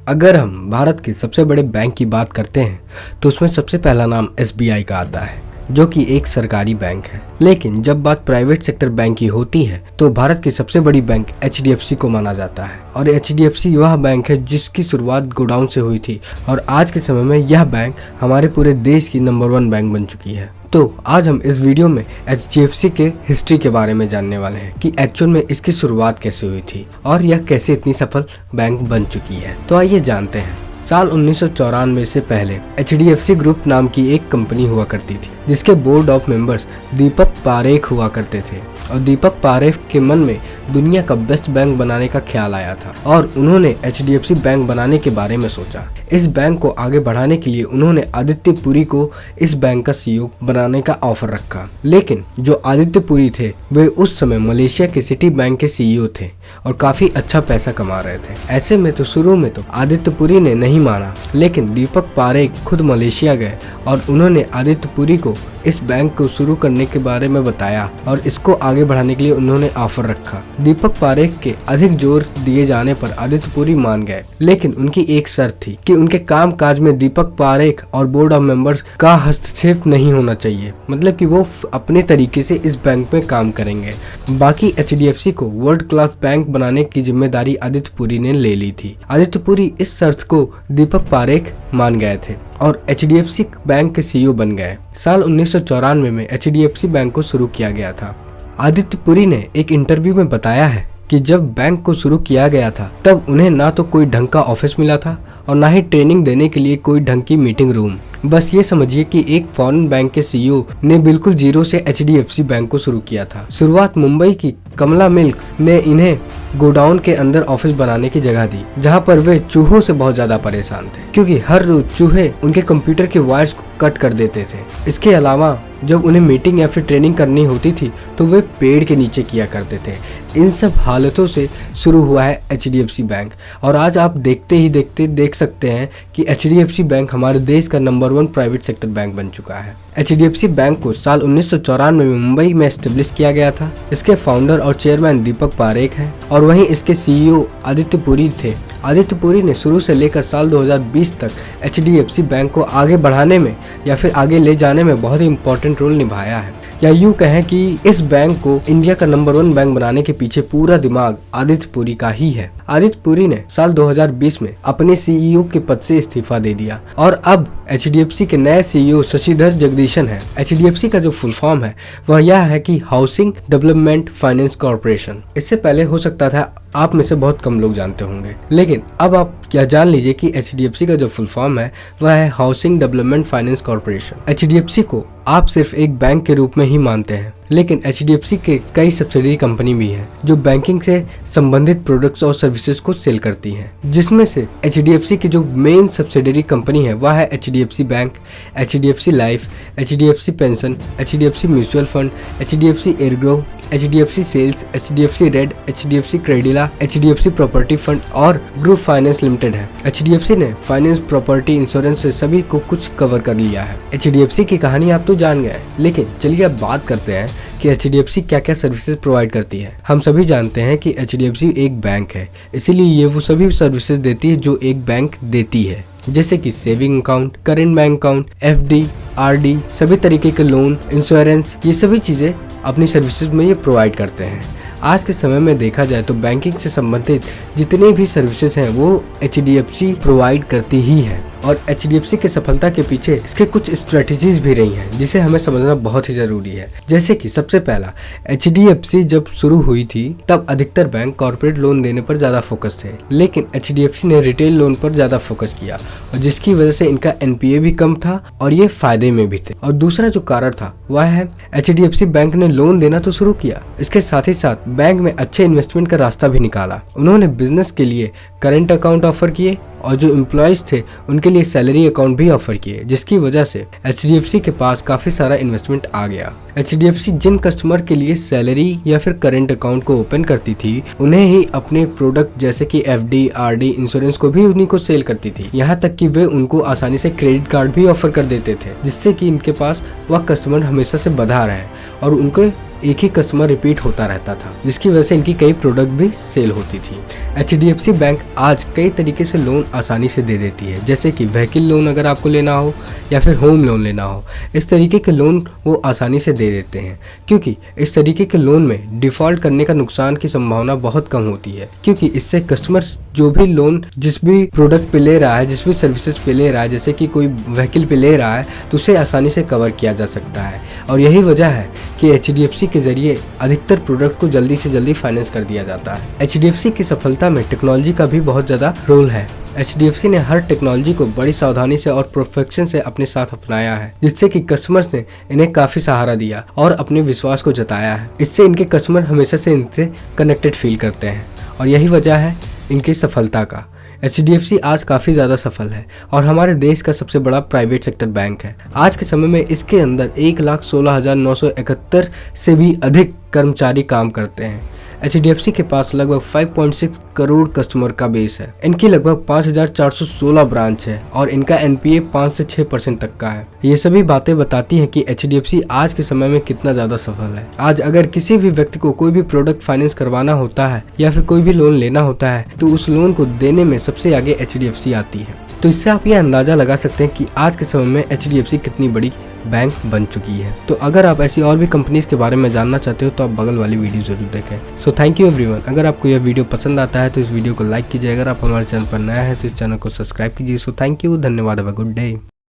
अगर हम भारत के सबसे बड़े बैंक की बात करते हैं तो उसमें सबसे पहला नाम SBI का आता है, जो कि एक सरकारी बैंक है। लेकिन जब बात प्राइवेट सेक्टर बैंक की होती है तो भारत की सबसे बड़ी बैंक HDFC को माना जाता है। और HDFC वह बैंक है जिसकी शुरुआत गोडाउन से हुई थी और आज के समय में यह बैंक हमारे पूरे देश की नंबर 1 बैंक बन चुकी है। तो आज हम इस वीडियो में HDFC के हिस्ट्री के बारे में जानने वाले हैं कि एक्चुअल में इसकी शुरुआत कैसे हुई थी और यह कैसे इतनी सफल बैंक बन चुकी है। तो आइए जानते हैं। साल 1994 से पहले HDFC ग्रुप नाम की एक कंपनी हुआ करती थी जिसके board of members Deepak Parekh हुआ करते थे और दीपक पारेख के मन में दुनिया का बेस्ट बैंक बनाने का ख्याल आया था और उन्होंने HDFC बैंक बनाने के बारे में सोचा। इस बैंक को आगे बढ़ाने के लिए उन्होंने आदित्य पुरी को इस बैंक का CEO बनाने का ऑफर रखा। लेकिन जो आदित्य पुरी थे वे उस समय मलेशिया के सिटी बैंक के CEO थे और काफी अच्छा पैसा कमा रहे थे। ऐसे में तो शुरू में तो आदित्य पुरी ने नहीं माना, लेकिन दीपक पारेख खुद मलेशिया गए और उन्होंने आदित्य पुरी को इस बैंक को शुरू करने के बारे में बताया और इसको आगे बढ़ाने के लिए उन्होंने ऑफर रखा। दीपक पारेख के अधिक जोर दिए जाने पर आदित्य पुरी मान गए, लेकिन उनकी एक शर्त थी कि उनके काम काज में दीपक पारेख और बोर्ड ऑफ मेंबर्स का हस्तक्षेप नहीं होना चाहिए, मतलब कि वो अपने तरीके से इस बैंक में काम करेंगे। बाकी HDFC को वर्ल्ड क्लास बैंक बनाने की जिम्मेदारी आदित्य पुरी ने ले ली थी। आदित्य पुरी इस शर्त को दीपक पारेख मान गए थे और HDFC बैंक के CEO बन गए। साल 1994 में HDFC बैंक को शुरू किया गया था। आदित्य पुरी ने एक इंटरव्यू में बताया है कि जब बैंक को शुरू किया गया था तब उन्हें ना तो कोई ढंग का ऑफिस मिला था और ना ही ट्रेनिंग देने के लिए कोई ढंग की मीटिंग रूम। बस ये समझिए कि एक फॉरेन बैंक के CEO ने बिल्कुल जीरो से HDFC बैंक को शुरू किया था। शुरुआत मुंबई की कमला मिल्क्स ने इन्हें गोडाउन के अंदर ऑफिस बनाने की जगह दी, जहां पर वे चूहों से बहुत ज्यादा परेशान थे क्योंकि हर रोज चूहे उनके कंप्यूटर के वायर्स को कट कर देते थे। इसके अलावा जब उन्हें मीटिंग या फिर ट्रेनिंग करनी होती थी तो वे पेड़ के नीचे किया करते थे। इन सब हालतों से शुरू हुआ है HDFC बैंक और आज आप देखते ही देखते देख सकते हैं कि HDFC बैंक हमारे देश का नंबर 1 प्राइवेट सेक्टर बैंक बन चुका है। HDFC बैंक को साल 1994 में मुंबई में एस्टेब्लिश किया गया था। इसके फाउंडर और चेयरमैन दीपक पारेख हैं और वहीं इसके CEO आदित्य पुरी थे। आदित्य पुरी ने शुरू से लेकर साल 2020 तक HDFC बैंक को आगे बढ़ाने में या फिर आगे ले जाने में बहुत ही इंपॉर्टेंट रोल निभाया है। या यूँ कहें कि इस बैंक को इंडिया का नंबर 1 बैंक बनाने के पीछे पूरा दिमाग आदित्य पुरी का ही है। आदित्य पुरी ने साल 2020 में अपने CEO के पद से इस्तीफा दे दिया और अब HDFC के नए CEO शशिधर जगदीशन है। HDFC का जो फुल फॉर्म है वह यह है कि हाउसिंग डेवलपमेंट फाइनेंस कॉर्पोरेशन। इससे पहले हो सकता था आप में से बहुत कम लोग जानते होंगे, लेकिन अब आप क्या जान लीजिए कि HDFC का जो फुल फॉर्म है वह है housing development finance corporation. HDFC को आप सिर्फ एक बैंक के रूप में ही मानते हैं, लेकिन HDFC के कई सब्सिडरी कंपनी भी हैं जो बैंकिंग से संबंधित प्रोडक्ट्स और सर्विसेज को सेल करती हैं, जिसमें से HDFC की जो मेन सब्सिडरी कंपनी है वह है HDFC bank, HDFC life, HDFC pension, HDFC mutual fund, HDFC ergo, HDFC sales, HDFC red, HDFC Credila, HDFC property fund और ग्रुप फाइनेंस लिमिटेड है। HDFC ने फाइनेंस, प्रॉपर्टी, इंश्योरेंस से सभी को कुछ कवर कर लिया है। HDFC की कहानी आप तो जान गए, लेकिन चलिए अब बात करते हैं कि HDFC क्या क्या सर्विसेज प्रोवाइड करती है। हम सभी जानते हैं कि HDFC एक बैंक है, इसीलिए ये वो सभी सर्विसेज देती है जो एक बैंक देती है, जैसे कि saving account, current bank account, FD, RD, सभी तरीके के लोन, इंश्योरेंस, ये सभी चीजें अपनी सर्विसेज में ये प्रोवाइड करते हैं। आज के समय में देखा जाए तो बैंकिंग से संबंधित जितने भी सर्विसेज हैं वो HDFC प्रोवाइड करती ही है और HDFC की सफलता के पीछे इसके कुछ स्ट्रेटजीज भी रही हैं जिसे हमें समझना बहुत ही जरूरी है। जैसे कि सबसे पहला, HDFC जब शुरू हुई थी तब अधिकतर बैंक कॉर्पोरेट लोन देने पर ज्यादा फोकस थे, लेकिन HDFC ने रिटेल लोन पर ज्यादा फोकस किया और जिसकी वजह से इनका NPA भी कम था और ये फायदे में भी थे। और दूसरा जो कारण था वह है HDFC बैंक ने लोन देना तो शुरू किया, इसके साथ ही साथ बैंक में अच्छे इन्वेस्टमेंट का रास्ता भी निकाला। उन्होंने बिजनेस के लिए करेंट अकाउंट ऑफर किए और जो एम्प्लॉयज थे उनके लिए सैलरी अकाउंट भी ऑफर किए, जिसकी वजह से HDFC के पास काफी सारा इन्वेस्टमेंट आ गया। HDFC जिन कस्टमर के लिए सैलरी या फिर करेंट अकाउंट को ओपन करती थी उन्हें ही अपने प्रोडक्ट जैसे कि FD, RD, इंश्योरेंस को भी उन्हीं को सेल करती थी। यहाँ तक कि वे उनको आसानी से क्रेडिट कार्ड भी ऑफर कर देते थे, जिससे कि इनके पास वह कस्टमर हमेशा से बधा रहे और उनको एक ही कस्टमर रिपीट होता रहता था, जिसकी वजह से इनकी कई प्रोडक्ट भी सेल होती थी। HDFC बैंक आज कई तरीके से लोन आसानी से दे देती है, जैसे कि व्हीकल लोन अगर आपको लेना हो या फिर होम लोन लेना हो, इस तरीके के लोन वो आसानी से दे देते हैं, क्योंकि इस तरीके के लोन में डिफ़ॉल्ट करने का नुकसान की संभावना बहुत कम होती है, क्योंकि इससे कस्टमर जो भी लोन जिस भी प्रोडक्ट पे ले रहा है, जिस भी सर्विसेज पे ले रहा है, जैसे कि कोई व्हीकल पे ले रहा है, तो उसे आसानी से कवर किया जा सकता है। और यही वजह है कि HDFC के जरिए अधिकतर प्रोडक्ट को जल्दी से जल्दी फाइनेंस कर दिया जाता है। HDFC की सफलता में टेक्नोलॉजी का भी बहुत ज़्यादा रोल है। HDFC ने हर टेक्नोलॉजी को बड़ी सावधानी से और परफेक्शन से अपने साथ अपनाया है, जिससे कि कस्टमर्स ने इन्हें काफ़ी सहारा दिया और अपने विश्वास को जताया है। इससे इनके कस्टमर हमेशा से इनसे कनेक्टेड फील करते हैं और यही वजह है इनकी सफलता का। HDFC आज काफ़ी ज़्यादा सफल है और हमारे देश का सबसे बड़ा प्राइवेट सेक्टर बैंक है। आज के समय में इसके अंदर 1,16,971 से भी अधिक कर्मचारी काम करते हैं। HDFC के पास लगभग 5.6 करोड़ कस्टमर का बेस है। इनकी लगभग 5,416 ब्रांच है और इनका NPA 5 से 6% तक का है। ये सभी बातें बताती हैं कि HDFC आज के समय में कितना ज़्यादा सफल है। आज अगर किसी भी व्यक्ति को कोई भी प्रोडक्ट फाइनेंस करवाना होता है या फिर कोई भी लोन लेना होता है, तो उस लोन को देने में सबसे आगे HDFC आती है। तो इससे आप ये अंदाज़ा लगा सकते हैं कि आज के समय में HDFC कितनी बड़ी बैंक बन चुकी है। तो अगर आप ऐसी और भी कंपनीज के बारे में जानना चाहते हो तो आप बगल वाली वीडियो जरूर देखें। So thank you everyone. अगर आपको यह वीडियो पसंद आता है तो इस वीडियो को लाइक कीजिए। अगर आप हमारे चैनल पर नया है तो इस चैनल को सब्सक्राइब कीजिए। सो थैंक यू, धन्यवाद, हैव अ गुड डे।